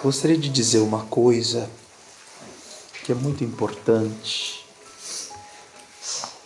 Gostaria de dizer uma coisa que é muito importante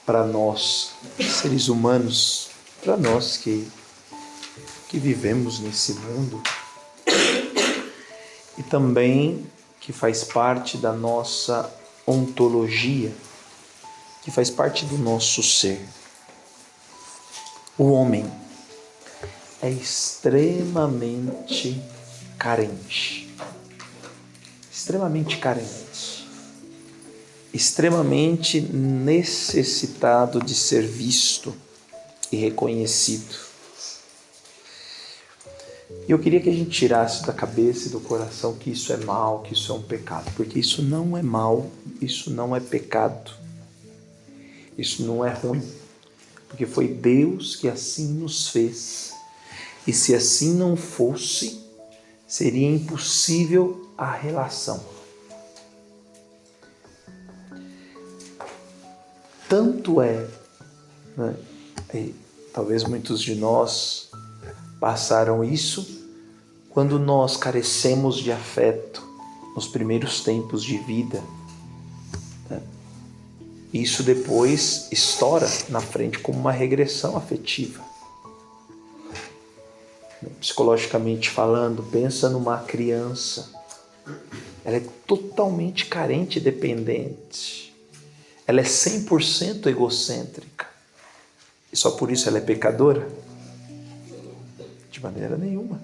para nós, seres humanos, para nós que vivemos nesse mundo e também que faz parte da nossa ontologia, que faz parte do nosso ser. O homem é extremamente carente, extremamente necessitado de ser visto e reconhecido. E eu queria que a gente tirasse da cabeça e do coração que isso é mal, que isso é um pecado, porque isso não é mal, isso não é pecado, isso não é ruim, porque foi Deus que assim nos fez. E se assim não fosse, seria impossível a relação. Tanto é, né, e talvez muitos de nós passaram isso quando nós carecemos de afeto nos primeiros tempos de vida. Né? Isso depois estoura na frente como uma regressão afetiva. Psicologicamente falando, pensa numa criança. Ela é totalmente carente e dependente. Ela é 100% egocêntrica. E só por isso ela é pecadora? De maneira nenhuma.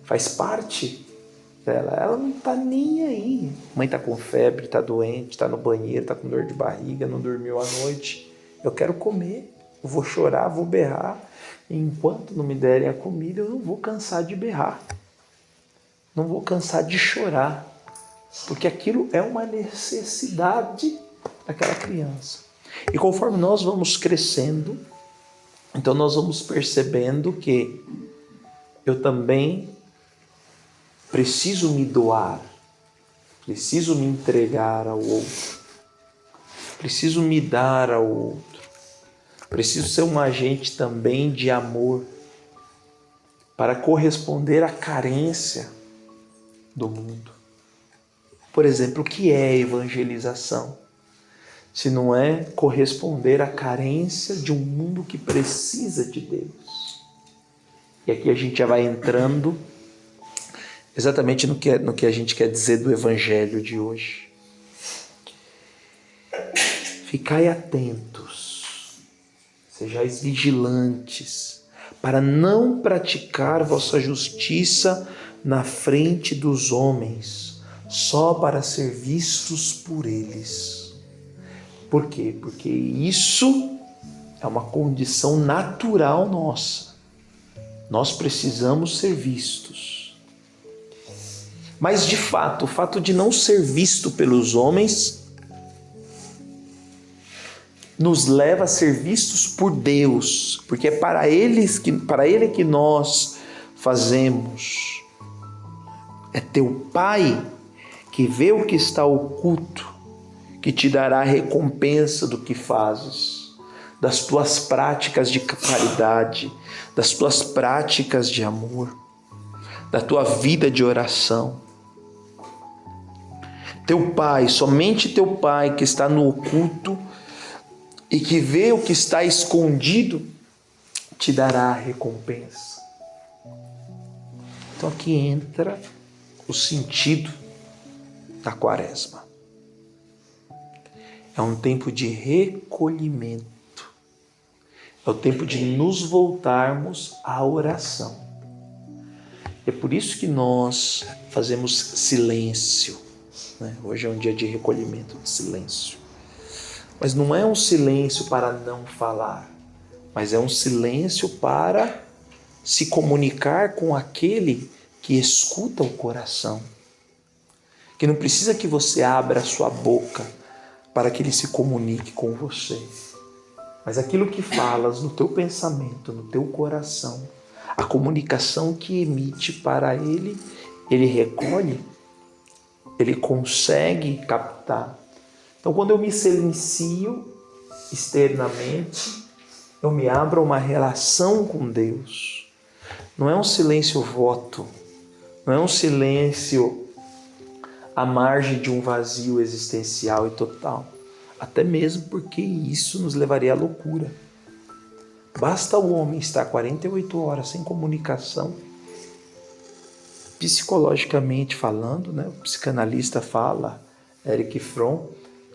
Faz parte dela. Ela não está nem aí. Mãe está com febre, está doente, está no banheiro, está com dor de barriga, não dormiu à noite. Eu quero comer, eu vou chorar, vou berrar. E enquanto não me derem a comida, eu não vou cansar de berrar. Não vou cansar de chorar. Porque aquilo é uma necessidade daquela criança. E conforme nós vamos crescendo, então nós vamos percebendo que eu também preciso me doar, preciso me entregar ao outro, preciso me dar ao outro, preciso ser um agente também de amor para corresponder à carência do mundo. Por exemplo, o que é evangelização? Se não é corresponder à carência de um mundo que precisa de Deus. E aqui a gente já vai entrando exatamente no que a gente quer dizer do evangelho de hoje. Ficai atentos, sejais vigilantes, para não praticar vossa justiça na frente dos homens, só para ser vistos por eles. Por quê? Porque isso é uma condição natural nossa. Nós precisamos ser vistos. Mas, de fato, o fato de não ser visto pelos homens nos leva a ser vistos por Deus, porque é para Ele que nós fazemos. É teu Pai que vê o que está oculto, que te dará a recompensa do que fazes, das tuas práticas de caridade, das tuas práticas de amor, da tua vida de oração. Teu Pai, somente teu Pai que está no oculto e que vê o que está escondido, te dará a recompensa. Então aqui entra o sentido da Quaresma. É um tempo de recolhimento. É o tempo de nos voltarmos à oração. É por isso que nós fazemos silêncio. Né? Hoje é um dia de recolhimento, de silêncio. Mas não é um silêncio para não falar, mas é um silêncio para se comunicar com aquele que escuta o coração. Que não precisa que você abra a sua boca para que ele se comunique com você. Mas aquilo que falas no teu pensamento, no teu coração, a comunicação que emite para ele, ele recolhe, ele consegue captar. Então, quando eu me silencio externamente, eu me abro a uma relação com Deus. Não é um silêncio voto, não é um silêncio à margem de um vazio existencial e total. Até mesmo porque isso nos levaria à loucura. Basta o homem estar 48 horas sem comunicação, psicologicamente falando, né? O psicanalista fala, Erich Fromm,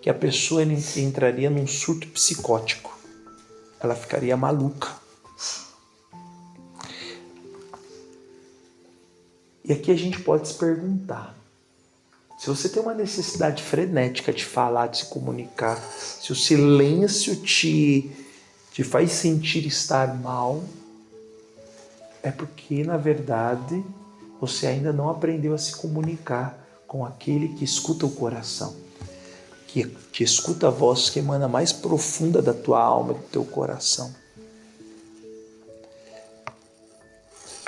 que a pessoa entraria num surto psicótico. Ela ficaria maluca. E aqui a gente pode se perguntar, se você tem uma necessidade frenética de falar, de se comunicar, se o silêncio te faz sentir estar mal, é porque, na verdade, você ainda não aprendeu a se comunicar com aquele que escuta o coração, que te escuta a voz que emana mais profunda da tua alma, do teu coração.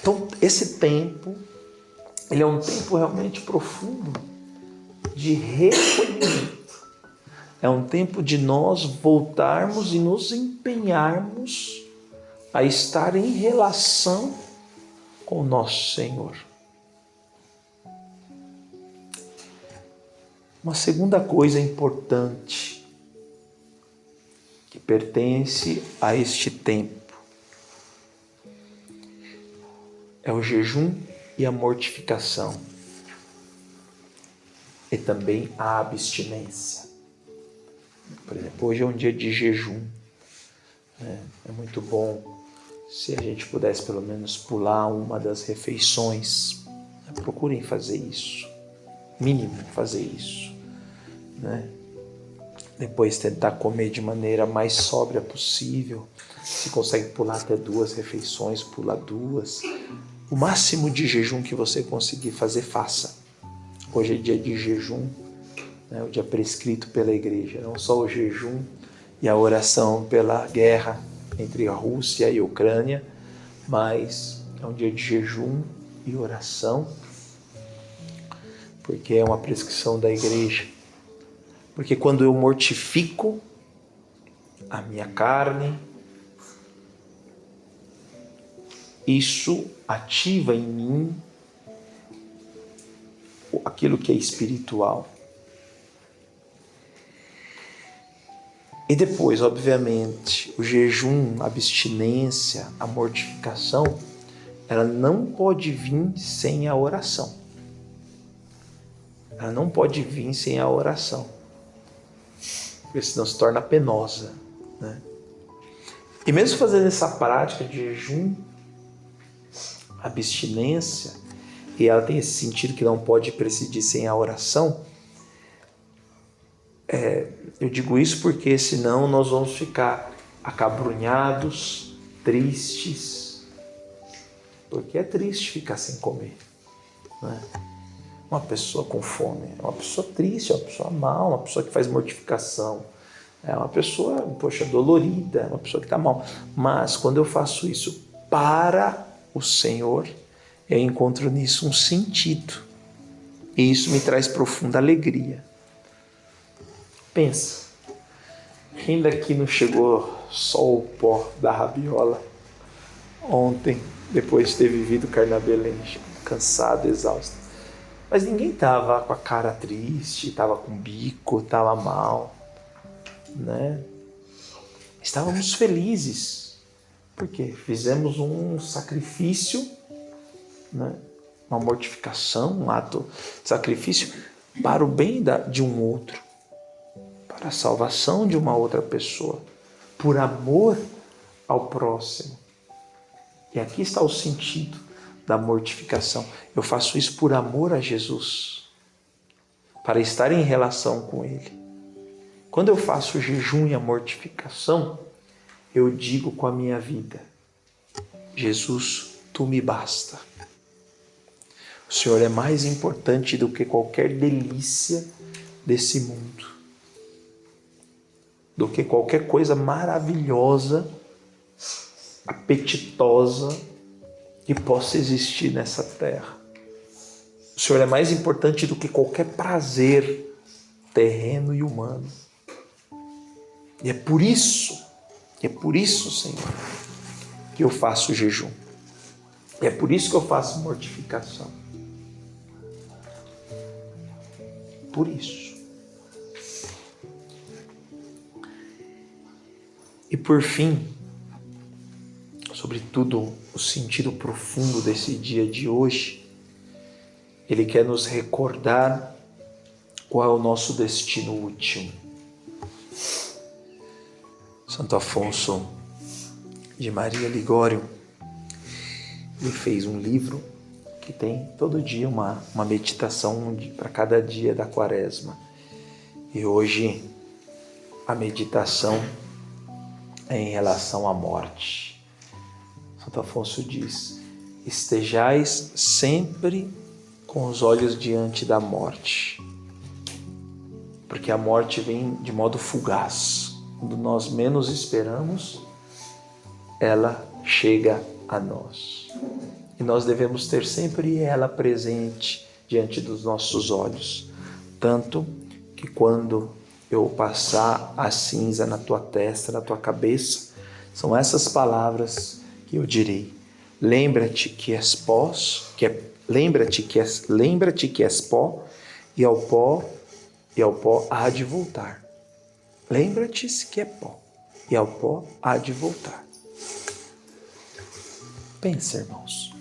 Então, esse tempo, ele é um tempo realmente profundo de recolhimento. É um tempo de nós voltarmos e nos empenharmos a estar em relação com o nosso Senhor. Uma segunda coisa importante que pertence a este tempo é o jejum e a mortificação, e também a abstinência. Por exemplo, hoje é um dia de jejum. É muito bom se a gente pudesse pelo menos pular uma das refeições. Procurem fazer isso, mínimo fazer isso, né? Depois tentar comer de maneira mais sóbria possível. Se consegue pular até 2 refeições, pula 2. O máximo de jejum que você conseguir fazer, faça. Hoje é dia de jejum, né? O dia prescrito pela igreja. Não só o jejum e a oração pela guerra entre a Rússia e a Ucrânia, mas é um dia de jejum e oração, porque é uma prescrição da igreja. Porque quando eu mortifico a minha carne, isso ativa em mim aquilo que é espiritual. E depois, obviamente, o jejum, a abstinência, a mortificação, ela não pode vir sem a oração. Ela não pode vir sem a oração, porque senão se torna penosa, né? E mesmo fazendo essa prática de jejum, abstinência, e ela tem esse sentido que não pode presidir sem a oração, eu digo isso porque senão nós vamos ficar acabrunhados, tristes, porque é triste ficar sem comer, né? Uma pessoa com fome é uma pessoa triste, é uma pessoa mal, uma pessoa que faz mortificação, é uma pessoa, dolorida, é uma pessoa que está mal. Mas quando eu faço isso para o Senhor, eu encontro nisso um sentido, e isso me traz profunda alegria. Pensa, quem daqui não chegou só o pó da rabiola ontem, depois de ter vivido Carnabelém, cansado, exausto? Mas ninguém estava com a cara triste, estava com o bico, estava mal, né? Estávamos felizes, porque fizemos um sacrifício, né? Uma mortificação, um ato de sacrifício para o bem de um outro, para a salvação de uma outra pessoa, por amor ao próximo. E aqui está o sentido da mortificação. Eu faço isso por amor a Jesus, para estar em relação com Ele. Quando eu faço o jejum e a mortificação, eu digo com a minha vida: Jesus, Tu me basta. O Senhor é mais importante do que qualquer delícia desse mundo, do que qualquer coisa maravilhosa, apetitosa que possa existir nessa terra. O Senhor é mais importante do que qualquer prazer terreno e humano. E é por isso, Senhor, que eu faço jejum. E é por isso que eu faço mortificação. por isso. E por fim, sobretudo o sentido profundo desse dia de hoje, ele quer nos recordar qual é o nosso destino último. Santo Afonso de Maria Ligório, ele fez um livro que tem todo dia uma meditação para cada dia da quaresma. E hoje a meditação é em relação à morte. Santo Afonso diz: estejais sempre com os olhos diante da morte, porque a morte vem de modo fugaz. Quando nós menos esperamos, ela chega a nós. E nós devemos ter sempre ela presente diante dos nossos olhos. Tanto que quando eu passar a cinza na tua testa, na tua cabeça, são essas palavras que eu direi. Lembra-te que és pó, lembra-te que és pó, e ao pó há de voltar. Lembra-te que é pó, e ao pó há de voltar. Pensa, irmãos.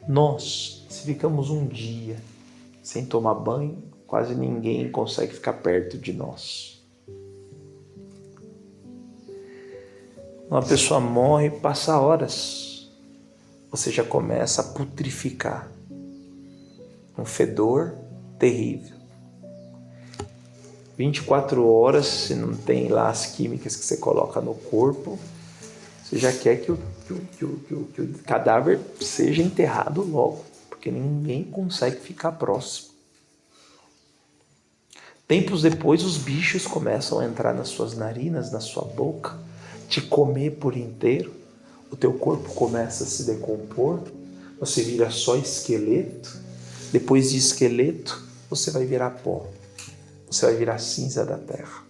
Nós, se ficamos um dia sem tomar banho, quase ninguém consegue ficar perto de nós. Uma pessoa morre, passa horas, você já começa a putrificar. Um fedor terrível. 24 horas, se não tem lá as químicas que você coloca no corpo, você já quer que o cadáver seja enterrado logo, porque ninguém consegue ficar próximo. Tempos depois, os bichos começam a entrar nas suas narinas, na sua boca, te comer por inteiro, o teu corpo começa a se decompor, você vira só esqueleto, depois de esqueleto, você vai virar pó, você vai virar cinza da terra.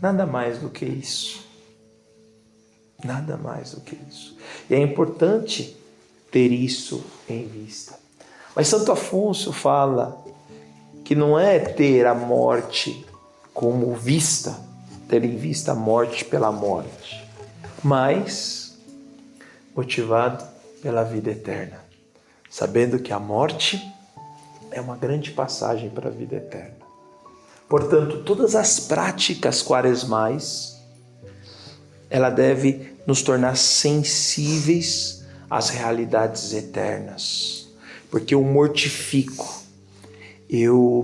Nada mais do que isso. Nada mais do que isso. E é importante ter isso em vista. Mas Santo Afonso fala que não é ter a morte como vista, ter em vista a morte pela morte, mas motivado pela vida eterna, sabendo que a morte é uma grande passagem para a vida eterna. Portanto, todas as práticas quaresmais, ela deve nos tornar sensíveis às realidades eternas, porque eu mortifico, eu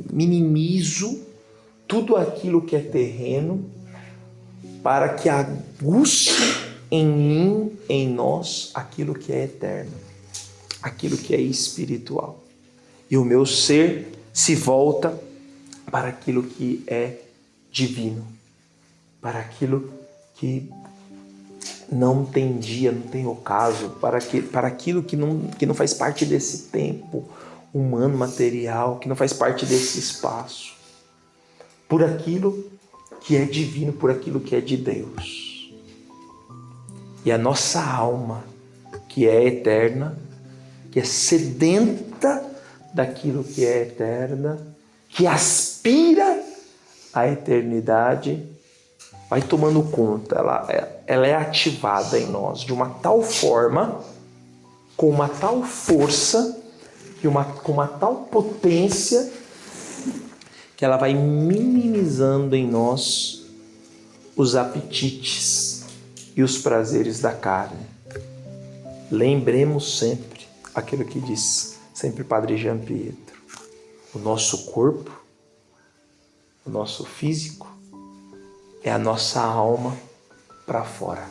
minimizo tudo aquilo que é terreno para que aguce em mim, em nós, aquilo que é eterno, aquilo que é espiritual. E o meu ser se volta para aquilo que é divino, para aquilo que não tem dia, não tem ocaso, para aquilo que não faz parte desse tempo humano, material, que não faz parte desse espaço, por aquilo que é divino, por aquilo que é de Deus. E a nossa alma, que é eterna, que é sedenta daquilo que é eterna, que aspira à eternidade, vai tomando conta, ela é ativada em nós de uma tal forma, com uma tal força, com uma tal potência, que ela vai minimizando em nós os apetites e os prazeres da carne. Lembremos sempre aquilo que diz sempre Padre Jean Pietro: o nosso corpo, o nosso físico, é a nossa alma para fora.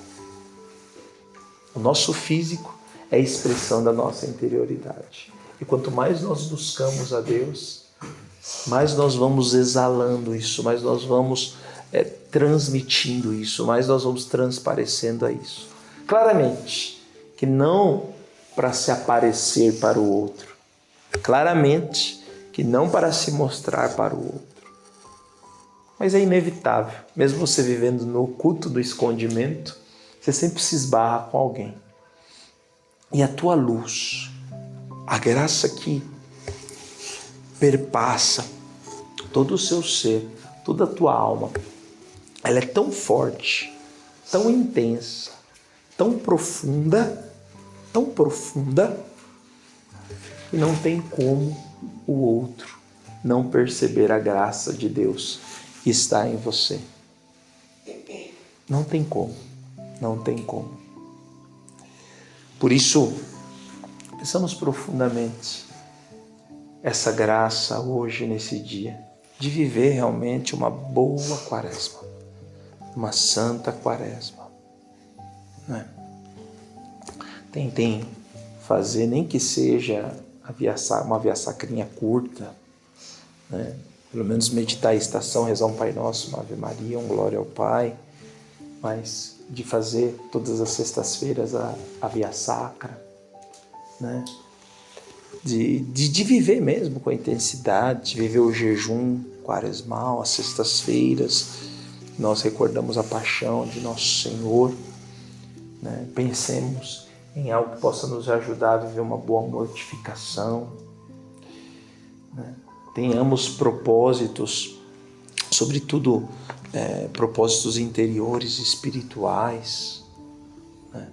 O nosso físico é a expressão da nossa interioridade. E quanto mais nós buscamos a Deus, mais nós vamos exalando isso, mais nós vamos transmitindo isso, mais nós vamos transparecendo a isso. Claramente que não para se aparecer para o outro, claramente que não para se mostrar para o outro. Mas é inevitável, mesmo você vivendo no culto do escondimento, você sempre se esbarra com alguém. E a tua luz, A graça que perpassa todo o seu ser, toda a tua alma, ela é tão forte, tão intensa, tão profunda, que não tem como o outro não perceber a graça de Deus que está em você. Não tem como. Por isso, pensamos profundamente essa graça hoje, nesse dia, de viver realmente uma boa quaresma, uma santa quaresma. Né? Tentem fazer, nem que seja uma via sacrinha curta, né? Pelo menos meditar a estação, rezar um Pai Nosso, uma Ave Maria, um Glória ao Pai, mas de fazer todas as sextas-feiras a via sacra, né? De viver mesmo com a intensidade, de viver o jejum quaresmal, as sextas-feiras, nós recordamos a paixão de Nosso Senhor, né? Pensemos em algo que possa nos ajudar a viver uma boa mortificação, né? Tenhamos propósitos, sobretudo propósitos interiores, espirituais, né?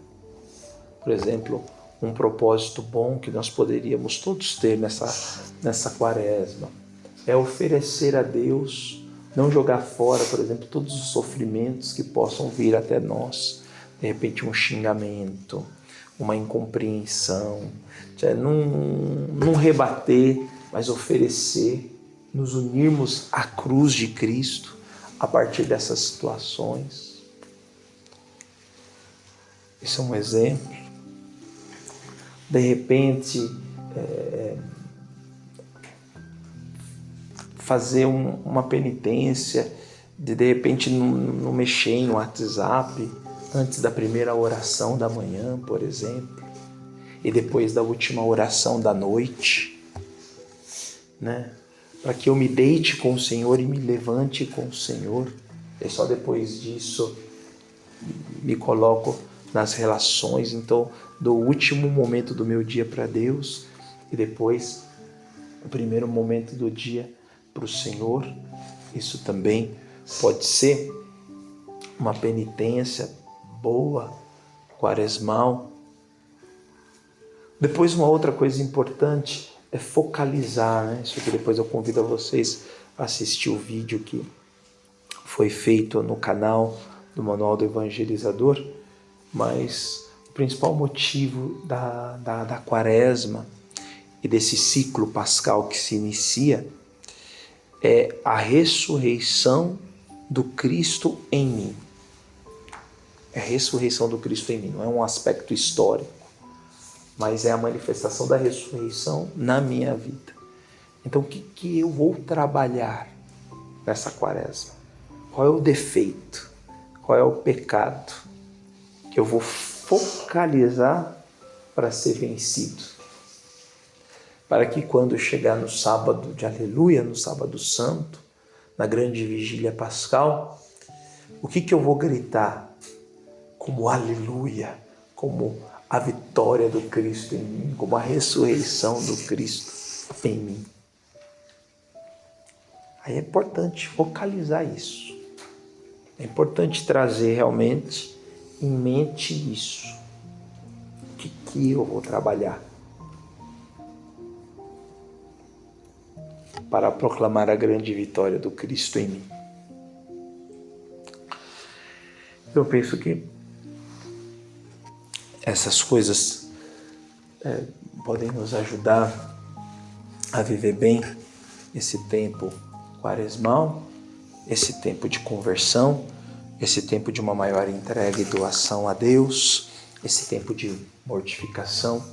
Por exemplo, um propósito bom que nós poderíamos todos ter nessa quaresma é oferecer a Deus, não jogar fora, por exemplo, todos os sofrimentos que possam vir até nós, de repente um xingamento, uma incompreensão, não rebater, mas oferecer, nos unirmos à cruz de Cristo a partir dessas situações. Esse é um exemplo. De repente, fazer uma penitência, de repente não mexer em WhatsApp antes da primeira oração da manhã, por exemplo, e depois da última oração da noite, né? Para que eu me deite com o Senhor e me levante com o Senhor, e só depois disso me coloco nas relações. Então, dou o último momento do meu dia para Deus e depois o primeiro momento do dia para o Senhor. Isso também pode ser uma penitência boa, quaresmal. Depois, uma outra coisa importante é focalizar, né? Isso aqui depois eu convido a vocês a assistir o vídeo que foi feito no canal do Manual do Evangelizador, mas o principal motivo da quaresma e desse ciclo pascal que se inicia é a ressurreição do Cristo em mim. É a ressurreição do Cristo em mim, não é um aspecto histórico, mas é a manifestação da ressurreição na minha vida. Então, o que eu vou trabalhar nessa quaresma? Qual é o defeito? Qual é o pecado que eu vou focalizar para ser vencido? Para que quando chegar no sábado de Aleluia, no sábado santo, na grande vigília pascal, o que eu vou gritar como Aleluia, como a vitória do Cristo em mim, como a ressurreição do Cristo em mim? Aí é importante focalizar isso. É importante trazer realmente em mente isso. O que eu vou trabalhar para proclamar a grande vitória do Cristo em mim? Eu penso que essas coisas podem nos ajudar a viver bem esse tempo quaresmal, esse tempo de conversão, esse tempo de uma maior entrega e doação a Deus, esse tempo de mortificação,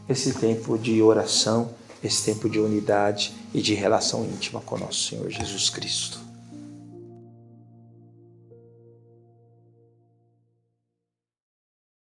esse tempo de oração, esse tempo de unidade e de relação íntima com nosso Senhor Jesus Cristo.